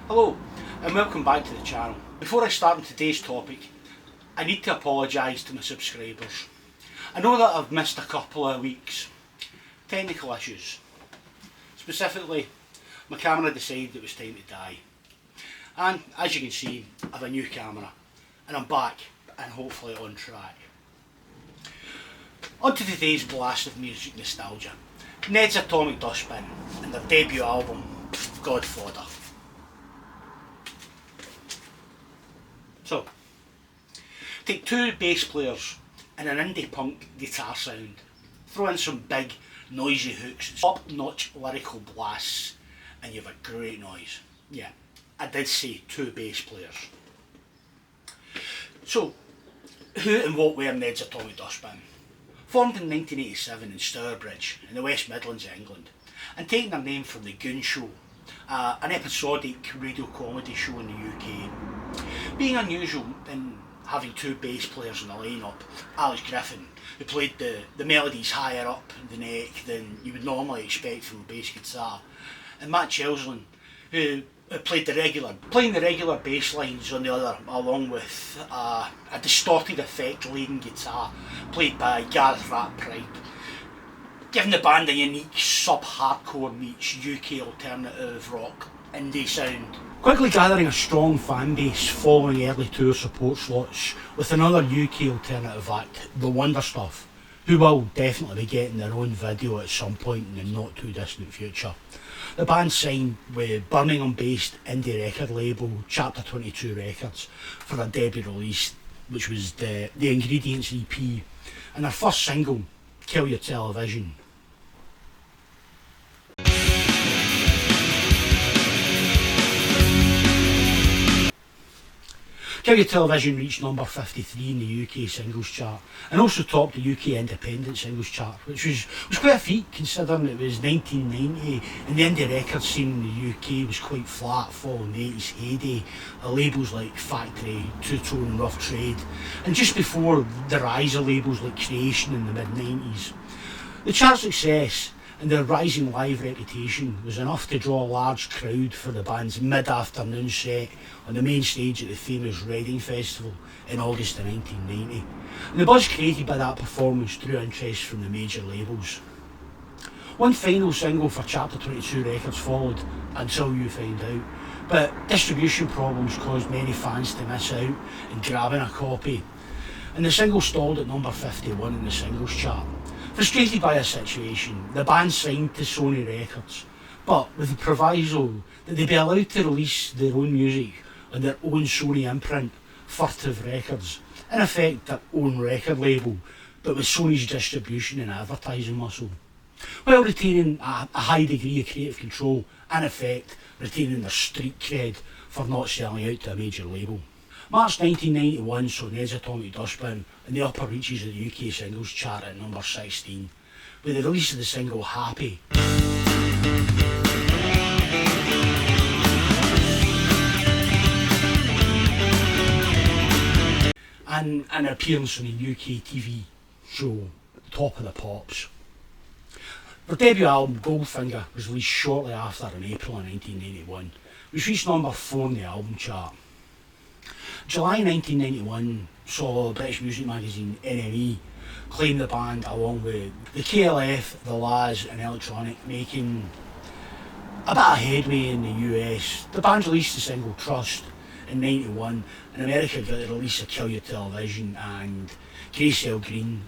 Hello and welcome back to the channel. Before I start on today's topic, I need to apologise to my subscribers. I know that I've missed a couple of weeks. Technical issues. Specifically, my camera decided it was time to die. And as you can see, I have a new camera and I'm back and hopefully on track. On to today's blast of music nostalgia. Neds Atomic Dustbin and their debut album, Godfodder. So, take two bass players and an indie punk guitar sound, throw in some big noisy hooks, top-notch lyrical blasts, and you have a great noise. Yeah, I did say two bass players. So, who and what were Neds Atomic Dustbin? Formed in 1987 in Stourbridge in the West Midlands of England, and taking their name from the Goon Show, an episodic radio comedy show in the UK. Being unusual in having two bass players in the lineup, Alex Griffin, who played the melodies higher up the neck than you would normally expect from a bass guitar, and Matt Chelslin, who playing the regular bass lines on the other, along with a distorted effect leading guitar played by Gareth Rat Pride, giving the band a unique sub-hardcore meets UK alternative rock indie sound. Quickly gathering a strong fan base following early tour support slots with another UK alternative act, The Wonder Stuff, who will definitely be getting their own video at some point in the not too distant future. The band signed with Birmingham-based indie record label Chapter 22 Records for their debut release, which was the Ingredients EP, and their first single, Kill Your Television. Kill Your Television reached number 53 in the UK singles chart and also topped the UK independent singles chart, which was quite a feat considering it was 1990 and the indie record scene in the UK was quite flat following the 80s heyday of labels like Factory, Two Tone, Rough Trade, and just before the rise of labels like Creation in the mid-90s. The chart success and their rising live reputation was enough to draw a large crowd for the band's mid-afternoon set on the main stage at the famous Reading Festival in August of 1990. And the buzz created by that performance drew interest from the major labels. One final single for Chapter 22 Records followed, Until You Find Out, but distribution problems caused many fans to miss out in grabbing a copy, and the single stalled at number 51 in the singles chart. Frustrated by the situation, the band signed to Sony Records, but with the proviso that they be allowed to release their own music on their own Sony imprint, Furtive Records, in effect their own record label, but with Sony's distribution and advertising muscle, while retaining a high degree of creative control, in effect retaining their street cred for not selling out to a major label. March 1991 saw Neds Atomic Dustbin in the upper reaches of the UK singles chart at number 16, with the release of the single Happy. And an appearance on the UK TV show Top of the Pops. Their debut album Goldfinger was released shortly after in April of 1991, which reached number 4 in the album chart. July 1991 saw British music magazine NME claim the band along with the KLF, the Laz and Electronic making a bit of headway in the US. The band released the single Trust in 91 and America got the release of Kill Your Television and Grey Cell Green,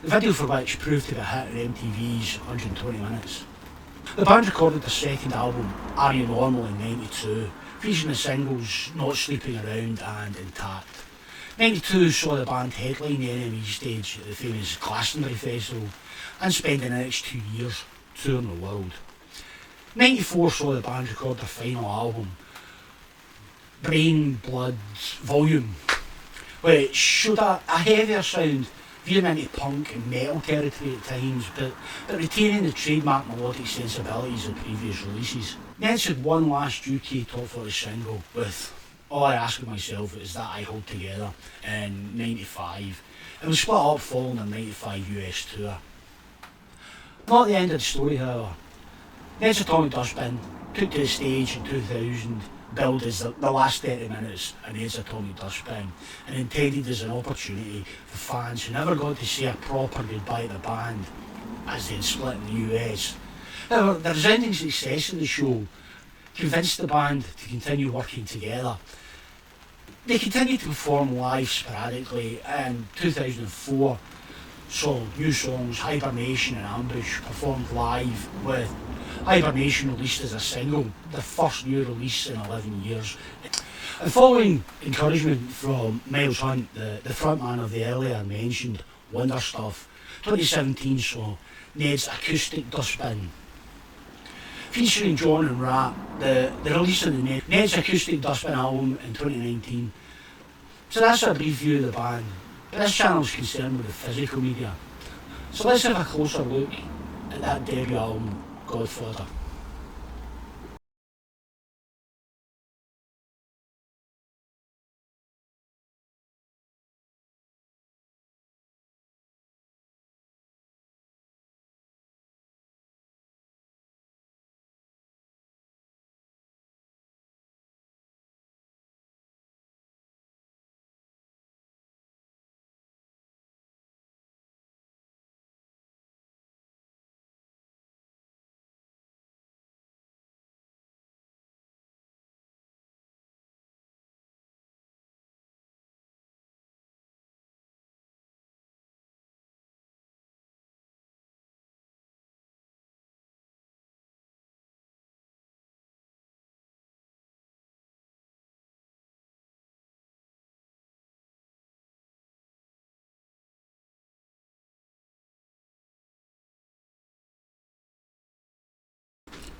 the video for which proved to be a hit on MTV's 120 Minutes. The band recorded their second album, Are You Normal, in 92, featuring the singles Not Sleeping Around and Intact. 92 saw the band headline the NME stage at the famous Glastonbury Festival and spend the next 2 years touring the world. 94 saw the band record their final album, Brain Blood Volume, which showed a heavier sound, veering into punk and metal territory at times, but retaining the trademark melodic sensibilities of previous releases. Neds had one last UK top 40 single with All I Ask of Myself Is That I Hold Together in 95. It was split up following their 95 US tour. Not the end of the story, however. Neds Atomic Dustbin took to the stage in 2000, billed as the last 30 minutes of Neds Atomic Dustbin, and intended as an opportunity for fans who never got to say a proper goodbye to the band as they'd split in the US. However, the resounding success of the show convinced the band to continue working together. They continued to perform live sporadically, and 2004 saw new songs Hibernation and Ambush performed live, with Hibernation released as a single, the first new release in 11 years. And following encouragement from Miles Hunt, the frontman of the earlier mentioned Wonder Stuff, 2017 saw Ned's Acoustic Dustbin, featuring John and Rat, the release of the Ned's Acoustic Dustbin album in 2019. So that's a brief view of the band, but this channel is concerned with the physical media. So let's have a closer look at that debut album, Godfodder.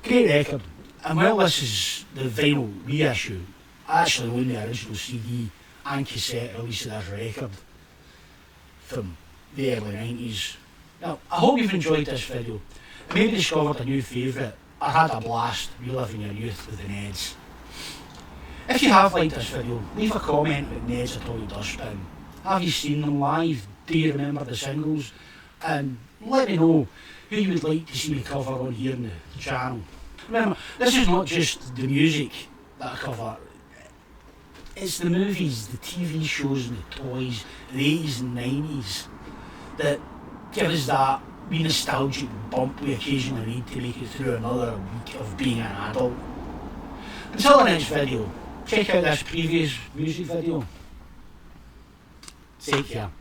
Great record, and while this is the vinyl reissue, I actually own the original CD and cassette release of this record from the early 90s. Now, I hope you've enjoyed this video, and maybe discovered a new favourite, or had a blast reliving your youth with the Neds. If you have liked this video, leave a comment about Neds Atomic Dustbin. Have you seen them live? Do you remember the singles? And let me know who you would like to see me cover on here in the channel. Remember, this is not just the music that I cover, it's the movies, the TV shows and the toys, the 80s and 90s that give us that wee nostalgic bump we occasionally need to make it through another week of being an adult. Until the next video, check out this previous music video. Take care.